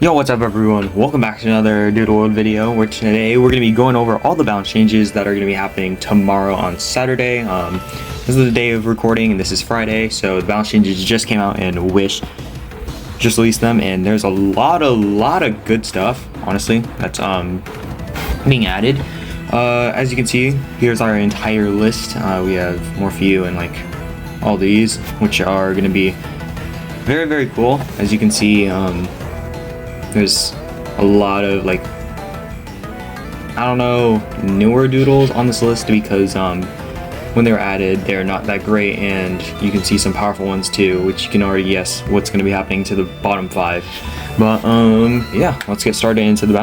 Yo, what's up everyone? Welcome back to another Doodle video, where today we're going to be going over all the balance changes that are going to be happening tomorrow on Saturday. This is the day of recording and this is Friday, so the balance changes just came out and Wish just released them, and there's a lot of good stuff, honestly, that's being added. As you can see, here's our entire list. We have more for you and like all these, which are going to be very cool. As you can see, there's a lot of like, I don't know, newer doodles on this list because when they were added, they're not that great, and you can see some powerful ones too, which you can already guess what's going to be happening to the bottom 5. But yeah, let's get started into the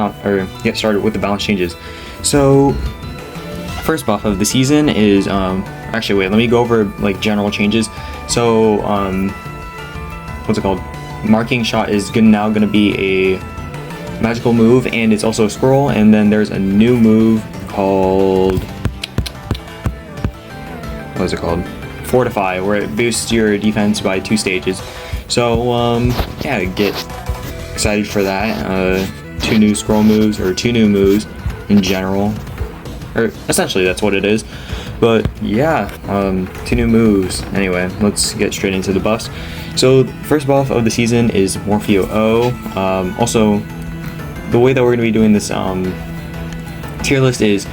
get started with the balance changes. So first buff of the season is actually wait, let me go over like general changes. So what's it called? Marking shot is now going to be a magical move, and it's also a scroll. And then there's a new move called, what is it called? Fortify, where it boosts your defense by 2 stages. So yeah, get excited for that. 2 new scroll moves, or 2 new moves in general, or essentially that's what it is. But yeah, 2 new moves. Anyway, let's get straight into the buffs. So first buff of the season is Morpheo O. Also, the way that we're going to be doing this tier list is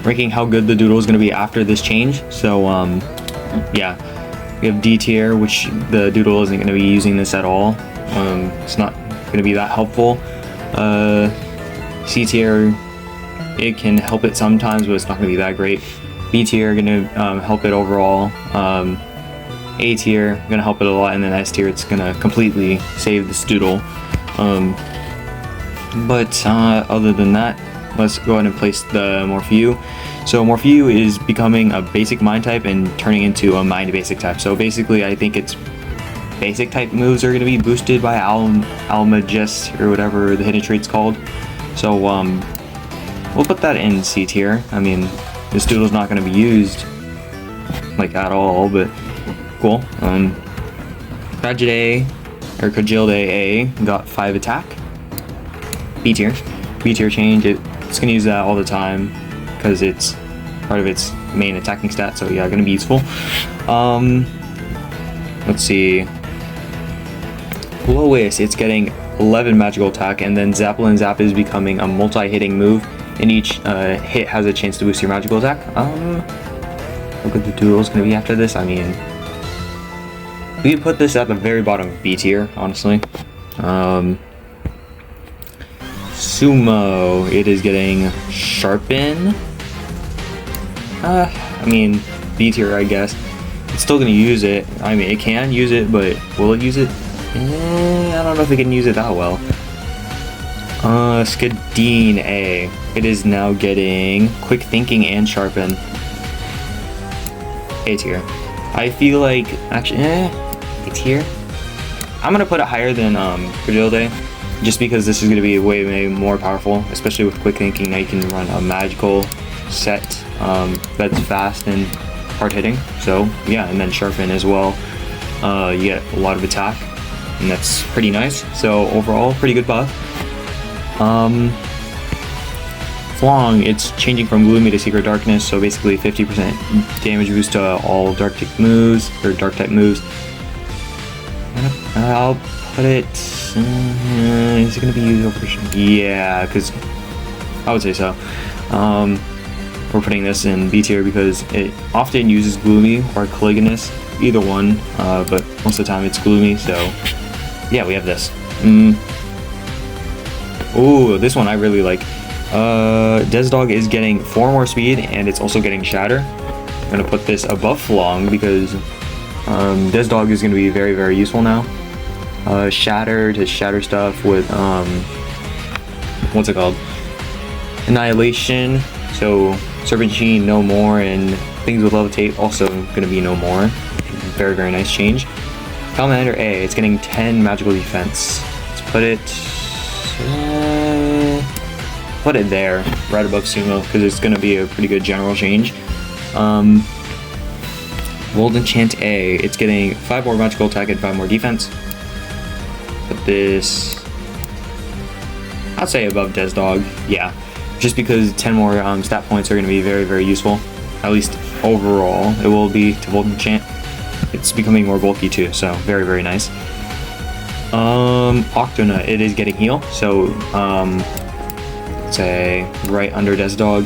ranking how good the doodle is going to be after this change. So yeah, we have D tier, which the doodle isn't going to be using this at all. It's not going to be that helpful. C tier, it can help it sometimes, but it's not going to be that great. B tier going to help it overall. A tier gonna help it a lot, and then S tier it's gonna completely save this doodle. But other than that, let's go ahead and place the Morpheo. So Morpheo is becoming a basic mind type and turning into a mind basic type. So basically, I think its basic type moves are gonna be boosted by Almagest or whatever the hidden trait's called. So we'll put that in C tier. I mean, this doodle's not gonna be used like at all, but cool. Doodles A got 5 attack. B tier change. It's gonna use that all the time because it's part of its main attacking stat. So yeah, gonna be useful. Let's see. Lois, it's getting 11 magical attack, and then Zappalin Zap is becoming a multi-hitting move, and each hit has a chance to boost your magical attack. How good the doodle is gonna be after this? I mean, we could put this at the very bottom of B tier, honestly. Sumo, it is getting Sharpen. I mean, B tier, I guess. It's still gonna use it. I mean, it can use it, but will it use it? I don't know if it can use it that well. Skadeen A, it is now getting Quick Thinking and Sharpen. A tier. I feel like, actually, it's here. I'm gonna put it higher than Doodle, just because this is gonna be way more powerful, especially with Quick Thinking. Now you can run a magical set that's fast and hard hitting. So yeah, and then Sharpen as well. You get a lot of attack, and that's pretty nice. So overall, pretty good buff. Flong, it's changing from Gloomy to Secret Darkness, so basically 50% damage boost to all dark type moves, or dark type moves. I'll put it, is it going to be used over? Yeah, because I would say so. We're putting this in B tier because it often uses Gloomy or Caliganus, either one, but most of the time it's Gloomy, so yeah, we have this. Ooh, this one I really like. Desdog is getting 4 more speed, and it's also getting Shatter. I'm going to put this above Flong because Desdog is going to be very useful now. Shatter to shatter stuff with what's it called? Annihilation. So Serpentine no more, and things with levitate also going to be no more. Very nice change. Commander A, it's getting 10 magical defense. Let's put it there, right above Sumo, because it's going to be a pretty good general change. World Enchant A, it's getting 5 more magical attack and 5 more defense. Put this I'd say above Des Dog, yeah. Just because 10 more stat points are going to be very, very useful. At least overall, it will be to Volt Enchant. It's becoming more bulky too, so very, very nice. Octonut, it is getting heal, so say right under Des Dog,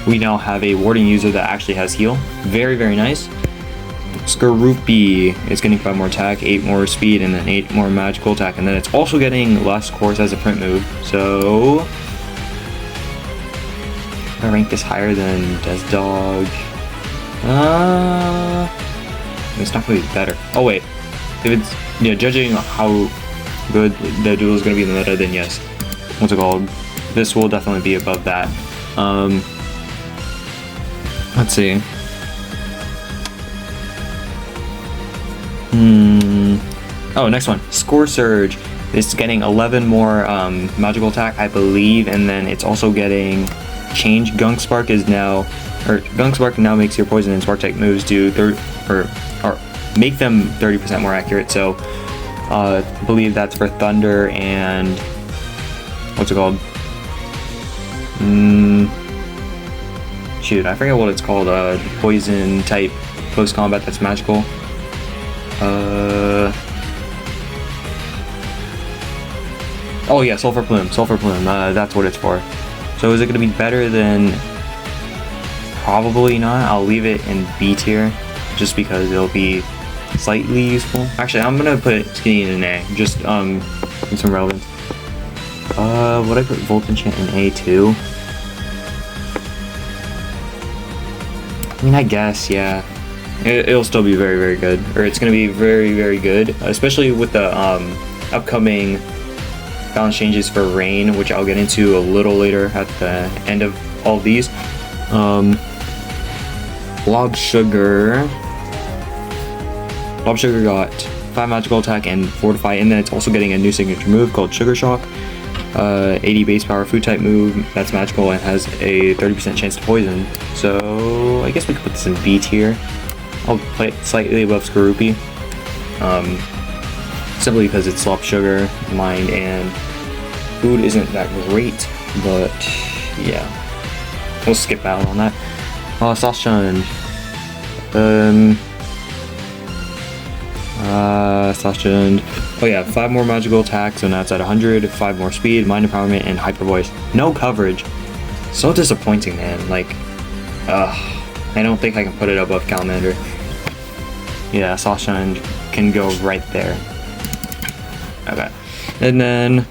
we now have a warding user that actually has heal. Very, very nice. Skorupi is getting 5 more attack, 8 more speed, and then 8 more magical attack, and then it's also getting less course as a print move. So I rank this higher than Des Dog. It's not gonna be better. Oh wait, if it's judging how good the Doodle is gonna be in the meta, then yes. What's it called? This will definitely be above that. Let's see. Oh, next one. Score Surge. It's getting 11 more magical attack, I believe, and then it's also getting change. Gunk Spark is now, or Gunk Spark now makes your poison and spark type moves do or make them 30% more accurate. So I believe that's for Thunder and what's it called? Shoot, I forget what it's called. Poison type close combat that's magical. Oh yeah, Sulfur Plume. Sulfur Plume. That's what it's for. So is it going to be better than? Probably not. I'll leave it in B tier, just because it'll be slightly useful. Actually, I'm gonna put Skinny in an A, just in some relevance. Would I put Volt Enchant in A too? I mean, I guess, yeah. It'll still be very, very good, or it's gonna be very, very good, especially with the upcoming balance changes for Rain, which I'll get into a little later at the end of all of these. Blob Sugar got 5 magical attack and Fortify, and then it's also getting a new signature move called Sugar Shock. 80 base power food type move that's magical and has a 30% chance to poison. So I guess we could put this in B tier. I'll play it slightly above Skorupi. Simply because it's Slop Sugar, Mind, and food isn't that great, but yeah. We'll skip out on that. Sauce Challenge. Sauce Challenge. Oh yeah, 5 more magical attacks, so now it's at 100, 5 more speed, mind empowerment, and hyper voice. No coverage. So disappointing, man. Like, I don't think I can put it above Calamander. Yeah, Sauce Challenge can go right there. Okay. And then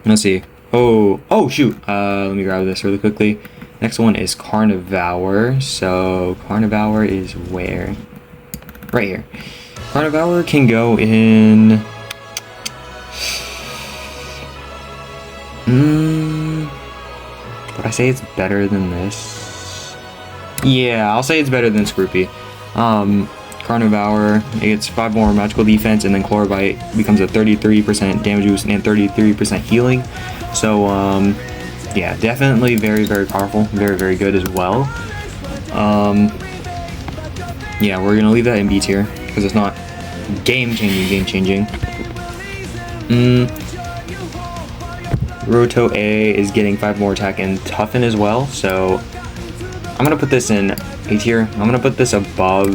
let's see. Oh shoot. Let me grab this really quickly. Next one is Carnivore. So Carnivore is where? Right here. Carnivore can go in. Would I say it's better than this? Yeah, I'll say it's better than Skorupi. Carnivore, it gets 5 more magical defense, and then Chlorbite becomes a 33% damage boost and 33% healing. So, yeah, definitely very, very powerful. Very, very good as well. Yeah, we're gonna leave that in B tier because it's not game-changing. Roto A is getting 5 more attack and toughen as well, so I'm gonna put this in A tier. I'm gonna put this above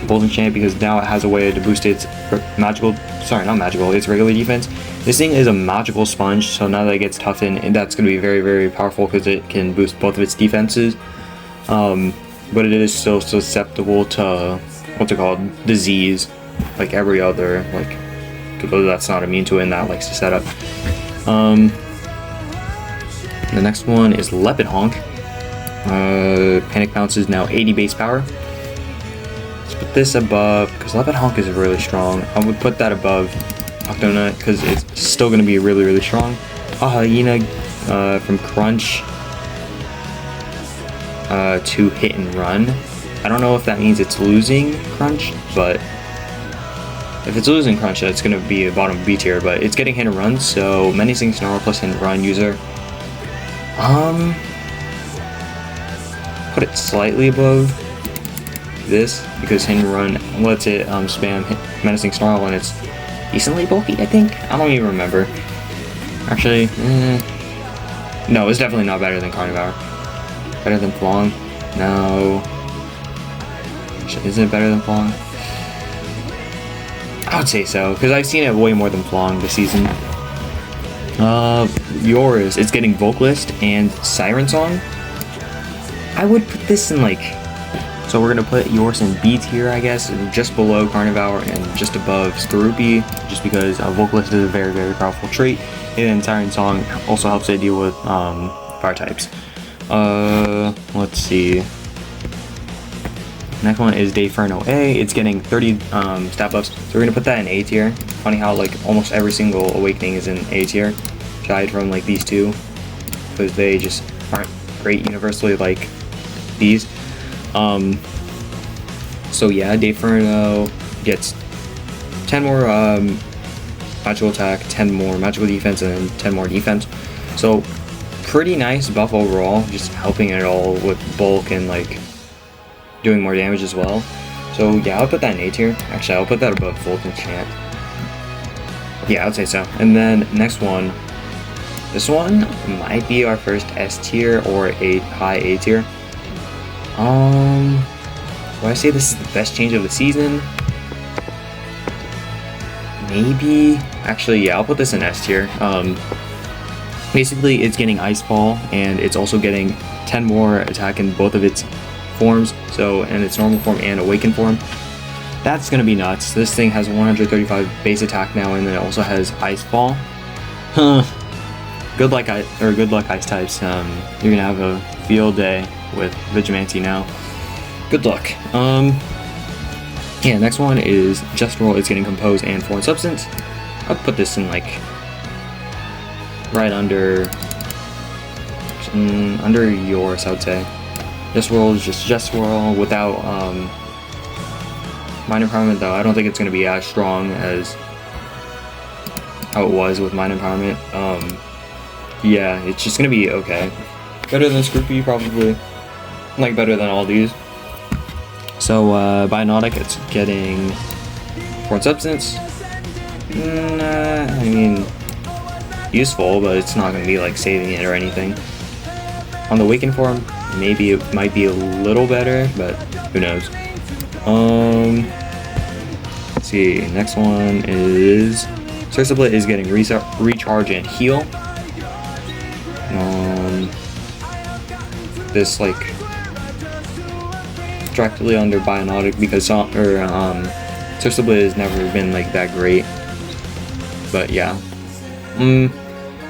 Volt Enchant because now it has a way to boost its its regular defense. This thing is a magical sponge, so now that it gets toughened, and that's gonna be very, very powerful because it can boost both of its defenses. But it is still susceptible to what's it called, disease, like every other that's not immune to it and that likes to set up. The next one is Lepid Honk. Panic Bounce is now 80 base power. Let's put this above, because Lepid Honk is really strong. I would put that above Octonut, because it's still going to be really, really strong. Hyena from Crunch to Hit and Run. I don't know if that means it's losing Crunch, but if it's losing Crunch, that's going to be a bottom B tier, but it's getting Hit and Run, so Menacing Snarl plus Hit and Run user. Put it slightly above this, because Hit and Run lets it spam Menacing Snarl when it's decently bulky, I think? I don't even remember. Actually, no, it's definitely not better than Carnivore. Better than Flong? No. Actually, is it better than Flong? I would say so, because I've seen it way more than Flong this season. Yours, it's getting Vocalist and Siren Song. I would put this in like... So we're gonna put yours in B tier, I guess, just below Carnivore and just above Skorupi, just because Vocalist is a very, very powerful trait, and Siren Song also helps it deal with fire types. Let's see. Next one is Dayferno A. It's getting 30 stat buffs, so we're gonna put that in A tier. Funny how like almost every single awakening is in A tier, aside from like these two, because they just aren't great universally like these. So yeah, Dayferno gets 10 more magical attack, 10 more magical defense, and then 10 more defense. So pretty nice buff overall, just helping it all with bulk and like doing more damage as well. So yeah, I'll put that in A tier. Actually, I'll put that above Vulcan Chant. Yeah, I would say so. And then next one, this one might be our first S tier or a high A tier. Do I say this is the best change of the season? Maybe. Actually, yeah, I'll put this in S tier. Basically, it's getting Ice Ball, and it's also getting 10 more attack in both of its forms, so in its normal form and awakened form. That's gonna be nuts. This thing has 135 base attack now, and then it also has Ice Ball. Huh. Good luck, Ice types. You're gonna have a field day with Vigimancy now. Good luck. Yeah, next one is Just Roll. It's getting Compose and Foreign Substance. I'll put this in like right under yours, I would say. Just Roll is just Roll without Mind Empowerment, though. I don't think it's going to be as strong as how it was with Mind Empowerment. Yeah, it's just going to be okay. Better than Scroopy, probably. Like, better than all these. So, Biotic, it's getting Foreign Substance. I mean, useful, but it's not going to be like saving it or anything. On the Awakened form, maybe it might be a little better, but who knows. Let's see, next one is Cersiblet is getting Recharge and Heal. This like directly under Biotic because Cersiblet has never been like that great. But yeah.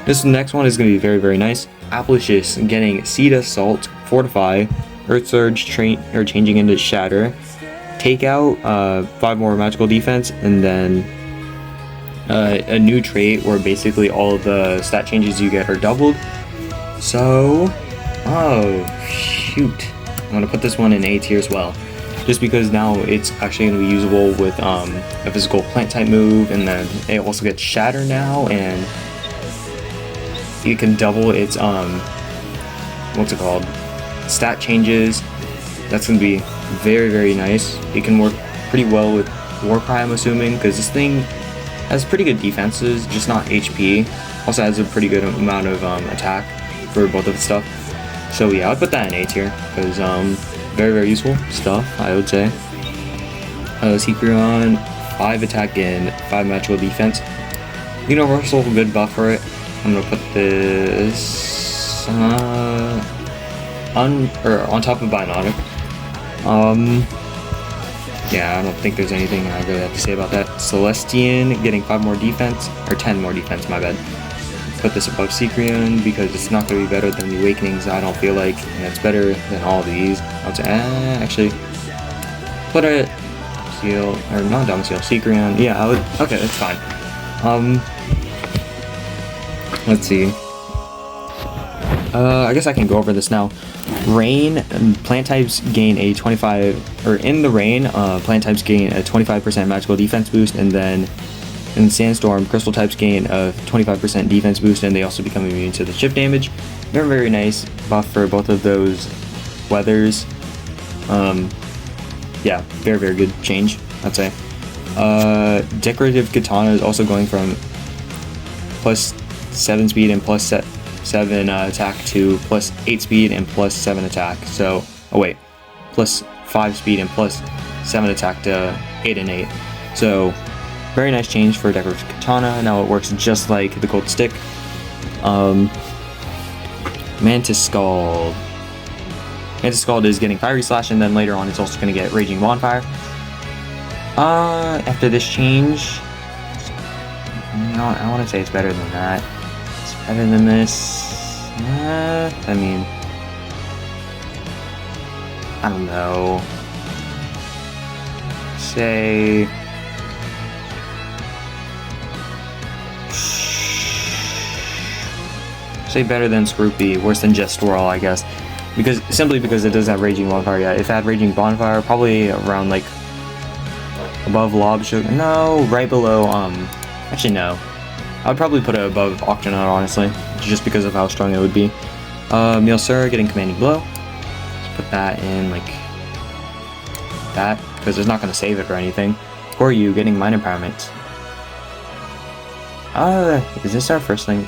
This next one is going to be very, very nice. Applicious getting Seed Assault, Fortify, Earth Surge changing into Shatter, Take Out, 5 more magical defense, and then a new trait where basically all of the stat changes you get are doubled. So, oh shoot, I'm going to put this one in A tier as well. Just because now it's actually going to be usable with a physical plant type move, and then it also gets Shatter now, and you can double its what's it called, stat changes. That's going to be very, very nice. It can work pretty well with Warcry, I'm assuming, because this thing has pretty good defenses, just not HP. Also has a pretty good amount of attack for both of its stuff. So yeah, I'd put that in A tier, because very, very useful stuff, I would say. Secreon, 5 attack and 5 magical defense. Universal, good buff for it. I'm gonna put this on top of Biotic. Yeah, I don't think there's anything I really have to say about that. Celestian getting 5 more defense, or 10 more defense, my bad. Put this above Secreon because it's not going to be better than the Awakenings, I don't feel like, and it's better than all of these. I would say, actually, put it Seal, or not Domicile, Secreon. Yeah, I would, okay, that's fine. Let's see. I guess I can go over this now. Rain, plant types gain a 25, or in the rain, plant types gain a 25% magical defense boost, and then in Sandstorm, crystal types gain a 25% defense boost, and they also become immune to the shift damage. Very, very nice buff for both of those weathers. Yeah, very, very good change, I'd say. Decorative Katana is also going from plus 7 speed and plus 7 attack to plus 8 speed and plus 7 attack. So, oh wait, plus 5 speed and plus 7 attack to 8 and 8. So, very nice change for Decorative Katana. Now it works just like the Gold Stick. Mantis Scald. Mantis Scald is getting Fiery Slash, and then later on it's also going to get Raging Bonfire. After this change, no, I want to say it's better than that. It's better than this. I mean, I don't know. Say better than Scroopy, worse than Just Swirl, I guess. Simply because it doesn't have Raging Bonfire yet. If it had Raging Bonfire, probably around like above Lob Sugar. No, right below. Actually no. I would probably put it above Octonaut, honestly, just because of how strong it would be. Meowsera getting Commanding Blow. Let's put that in like that, because it's not going to save it or anything. Koryu getting Mind Empowerment. Is this our first thing?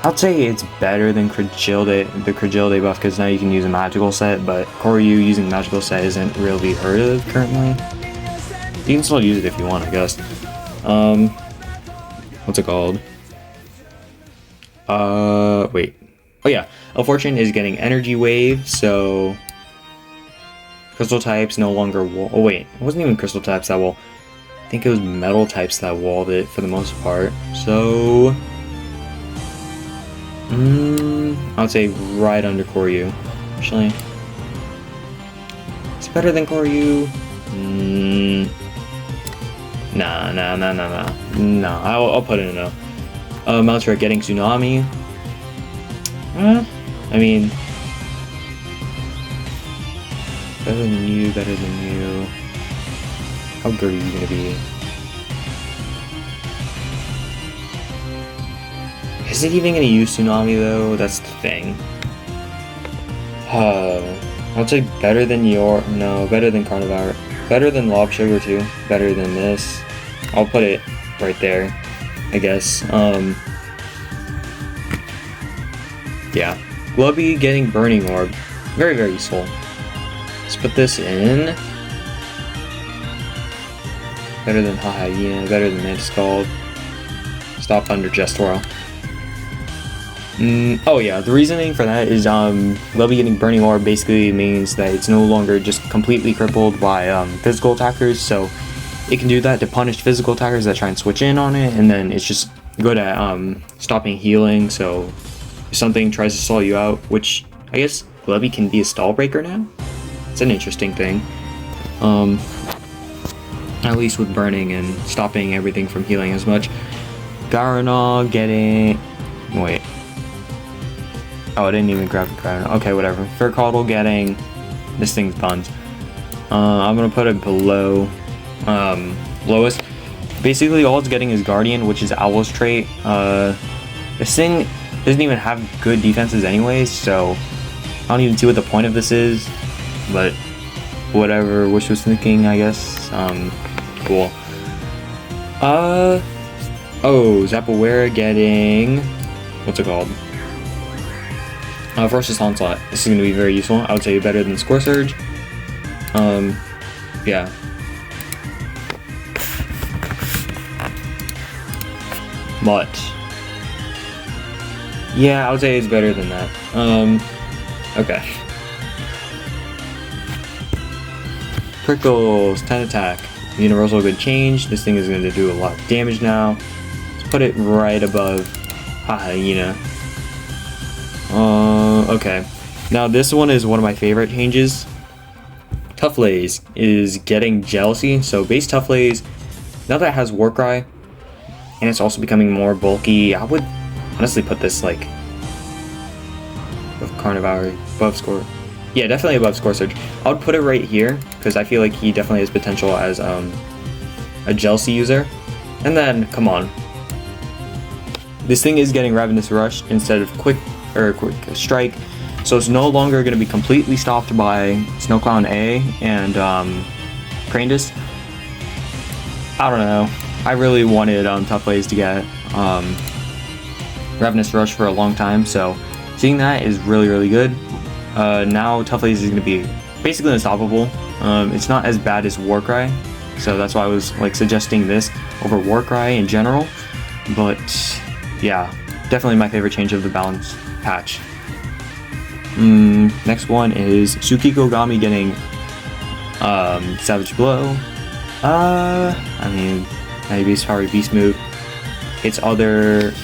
I'd say it's better than the Cragilde buff, because now you can use a magical set, but Koryu using magical set isn't really heard of currently. You can still use it if you want, I guess. What's it called? Wait. Oh yeah, Fortune is getting Energy Wave, so Crystal types no longer wall. Oh wait, it wasn't even Crystal types that wall. I think it was Metal types that walled it for the most part. So I would say right under Koryu. Actually, it's better than Koryu. Nah. I'll put it in a no. Mountera getting Tsunami. I mean, better than you. How good are you gonna be? Is it even gonna use Tsunami though? That's the thing. I'll say better than better than Carnivore. Better than Lob Sugar too. Better than this. I'll put it right there, I guess. Yeah. Glubby getting Burning Orb. Very, very useful. Let's put this in. Better than Hyena, better than Mantis Scald. Stop under Just Swirl. Oh yeah, the reasoning for that is Glubby getting Burning Orb basically means that it's no longer just completely crippled by physical attackers, so it can do that to punish physical attackers that try and switch in on it, and then it's just good at stopping healing, so if something tries to stall you out, which I guess Glubby can be a stall breaker now? It's an interesting thing. At least with burning and stopping everything from healing as much. Gardenaw getting... Wait. Oh, I didn't even grab the Gardenaw. Okay, whatever. Furcaudal getting... This thing's buns. I'm gonna put it below... lowest. Basically, all it's getting is Guardian, which is Owl's trait. This thing doesn't even have good defenses anyways, so... I don't even see what the point of this is. But... whatever Wish was thinking, I guess. Cool. Oh, Zapowera getting... What's it called? Versus Onslaught. This is going to be very useful. I would say better than Score Surge. Yeah. But... yeah, I would say it's better than that. Okay. Prickles, 10 attack. Universal good change. This thing is going to do a lot of damage now. Let's put it right above Hyena. Okay. Now this one is one of my favorite changes. Tufflaze is getting Jealousy. So base Tufflaze, now that it has Warcry, and it's also becoming more bulky, I would honestly put this like above Carnivore, above Score. Yeah, definitely above Score Surge. I would put it right here, because I feel like he definitely has potential as a Jealousy user. And then, come on. This thing is getting Ravenous Rush instead of Quick Strike, so it's no longer going to be completely stopped by Snowclown A and Crandus. I don't know. I really wanted Tufflaze to get Ravenous Rush for a long time, so seeing that is really good. Now Tough Lazy is going to be basically unstoppable. It's not as bad as Warcry, so that's why I was like suggesting this over Warcry in general. But yeah, definitely my favorite change of the balance patch. Next one is Tsukiko Gami getting Savage Blow. I mean, maybe it's power beast move. It's other.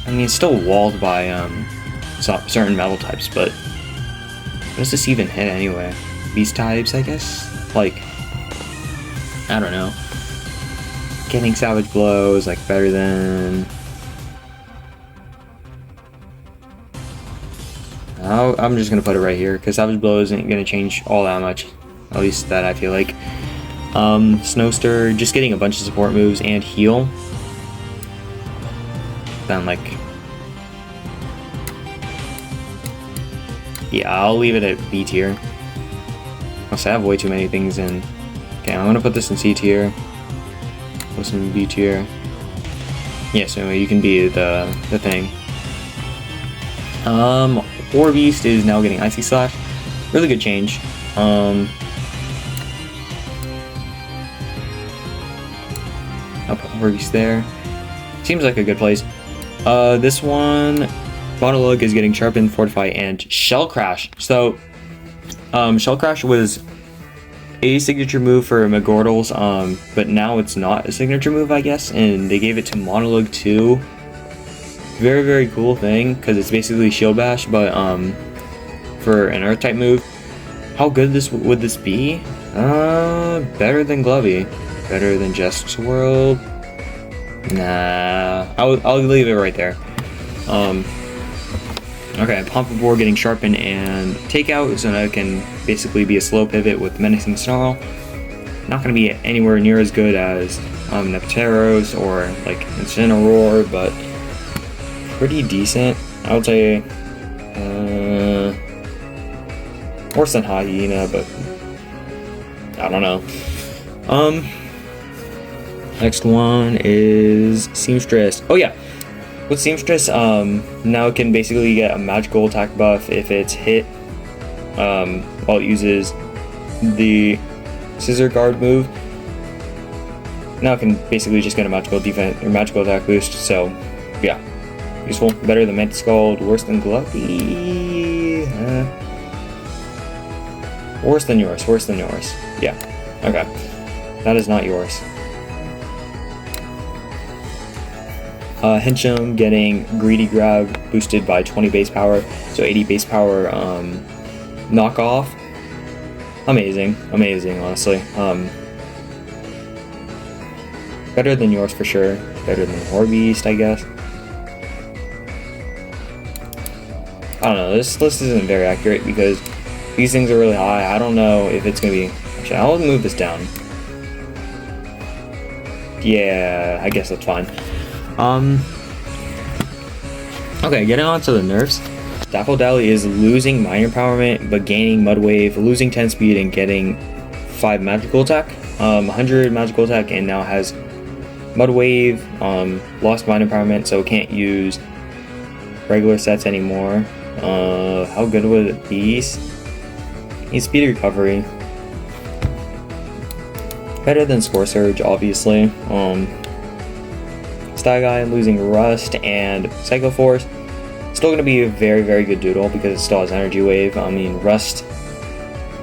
I mean, it's still walled by certain metal types, but what does this even hit anyway? Beast types, I guess? Like, I don't know. Getting Savage Blow is like better than... I'm just gonna put it right here, because Savage Blow isn't gonna change all that much. At least that I feel like. Snowstir, just getting a bunch of support moves and heal. Then like... yeah, I'll leave it at B tier. Also, I have way too many things in... okay, I'm gonna put this in C tier. Put some in B tier. Yeah, so anyway, you can be the thing. Ore Beast is now getting Icy Slash. Really good change. I'll put Ore Beast there. Seems like a good place. This one, Monologue is getting Sharpen, Fortify, and Shell Crash. So, Shell Crash was a signature move for McGordles, but now it's not a signature move, I guess, and they gave it to Monologue too. Very cool thing, because it's basically Shield Bash, but for an Earth type move. How good would this be? Better than Glovey, better than Jest's World. Nah, I'll leave it right there. Okay, Pompadour getting Sharpen and Takeout, so that it can basically be a slow pivot with Menacing Snarl. Not going to be anywhere near as good as Nepteros or like Incineroar, but pretty decent. I would say worse than Hyena, but I don't know. Next one is Seamstress. Oh yeah, with Seamstress, now it can basically get a magical attack buff if it's hit while it uses the Scissor Guard move. Now it can basically just get a magical defense or magical attack boost. So yeah, useful. Better than Mantis Scald. Worse than Gluffy. Worse than yours. Worse than yours. Yeah. Okay. That is not yours. Henchum getting Greedy Grab boosted by 20 base power, so 80 base power knockoff. Amazing, honestly. Better than yours for sure. Better than Horbeast, I guess. I don't know, this list isn't very accurate because these things are really high. I don't know if it's gonna be... actually, I'll move this down. Yeah, I guess that's fine. Okay, getting on to the nerfs. Daffodili is losing Mine Empowerment, but gaining Mud Wave, losing 10 speed, and getting 5 magical attack. 100 magical attack, and now has Mud Wave, lost Mine Empowerment, so can't use regular sets anymore. How good would it be? Needs speed recovery. Better than Score Surge, obviously. Styguy losing Rust and Psycho Force. Still going to be a very good Doodle because it still has Energy Wave. I mean, Rust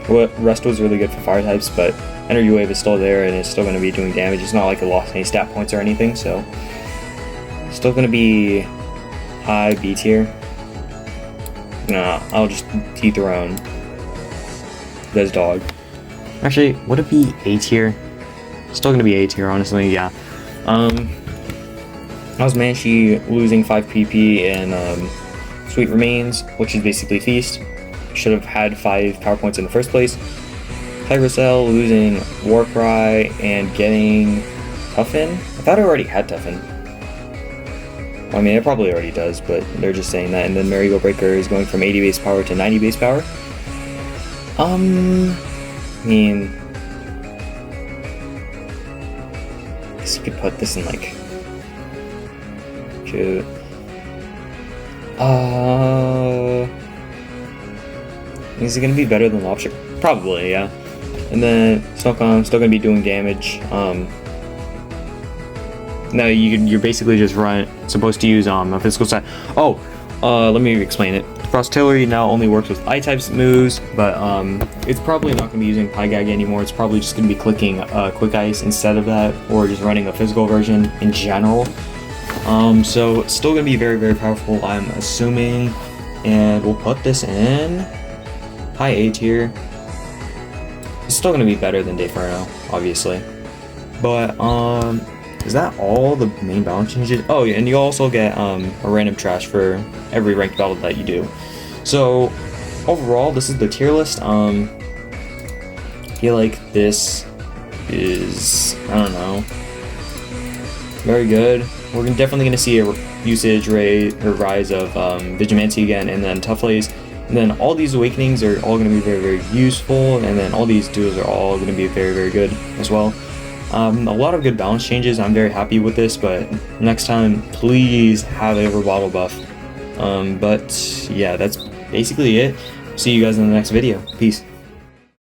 was really good for fire types, but Energy Wave is still there and it's still going to be doing damage. It's not like it lost any stat points or anything, so still going to be high B tier. Nah, I'll just dethrone this dog. Actually, would it be A tier? Still going to be A tier, honestly, yeah. How's Manshi losing 5 PP and Sweet Remains, which is basically Feast. Should have had 5 power points in the first place. Tigracell losing Warcry and getting Tuffin. I thought it already had Tuffin. I mean, it probably already does, but they're just saying that. And then Marigo Breaker is going from 80 base power to 90 base power. I mean, I guess you could put this in like Shoot. Is it gonna be better than Lobster? Probably, yeah. And then Snowcon still gonna be doing damage. No, you're basically just supposed to use a physical side. Oh, let me explain it. Frostility now only works with I-types moves, but it's probably not gonna be using Pygag anymore. It's probably just gonna be clicking Quick Ice instead of that, or just running a physical version in general. So it's still gonna be very, very powerful, I'm assuming. And we'll put this in high A tier. It's still gonna be better than Dayferno, obviously. But is that all the main balance changes? Oh yeah, and you also get a random trash for every ranked battle that you do. So overall, this is the tier list. I feel like this is, I don't know, very good. We're definitely going to see a usage rate or rise of Vigimancy again, and then Tough Lays. And then all these awakenings are all going to be very, very useful, and then all these duos are all going to be very, very good as well. A lot of good balance changes. I'm very happy with this, but next time, please have a bottle buff. But yeah, that's basically it. See you guys in the next video. Peace.